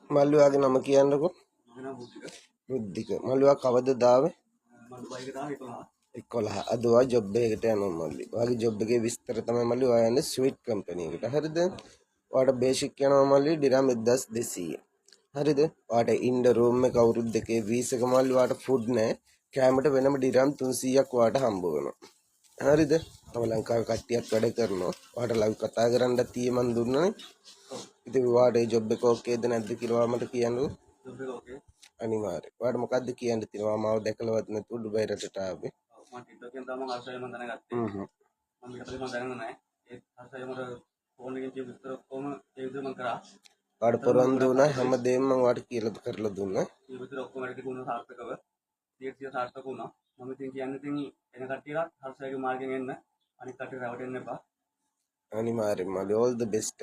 මල්ලුවාගේ නම කියන්නකෝ. බුද්ධික. මල්ලුවා කවදද ආවේ? 11. අද ඔයා ජොබ් එකකට යනවා මල්ලි. ඔයාගේ ජොබ් එකේ විස්තර තමයි මල්ලි. ඔයා යන්නේ ස්වීට් කම්පැනි එකට. හරිද? ඔයාට බේසික් යනවා මල්ලි ඩිරම් 1200. හරිද? ඔයාට ඉන්න රූම් එක අවුරුදු දෙකේ ෆීස් එක මල්ලි. ඔයාට ෆුඩ් නැහැ. කෑමට වෙනම ඩිරම් 300ක් ඔයාට හම්බ වෙනවා. හරිද? තව ලංකාවේ කට්ටියක් වැඩ කරනවා. ඔයාට ලයිව් කතා කරන්න තියේ මන් දුන්නනේ. ඉතින් ඔයාට ඒ ජොබ් එක ඕකේද නැද්ද කියලා මට කියන්නකෝ. ජොබ් එක ඕකේ. අනිවාර්යයෙන්. ඔයාට මොකද්ද කියන්න තියෙනවා? මාව දැකලවත් නැතුව ඩුබයි රටට ආවේ. මම ටික්ටොක් එකෙන් තමයි හර්ෂය මම දැනගත්තේ. මම විතරක් මම දැනගන්නේ නැහැ. ඒ හර්ෂය මට ෆෝන් එකෙන් කියපු විස්තර ඔක්කොම ඒ විදිහට මම කරා. ඔයාට පොරොන්දු වුණා හැමදේම මම ඔයාට කියලා කරලා දුන්නා. ඒ විදිහට ඔක්කොම වැඩ ටික උන සාර්ථකව 100% සාර්ථක වුණා. මම ඉතින් කියන්නේ ඉතින් එන කට්ටියට හර්ෂයගේ මාර්ගෙන් එන්න අනිත් කට්ටිය රැවටෙන්න එපා. අනිවාර්යෙන්ම all the best.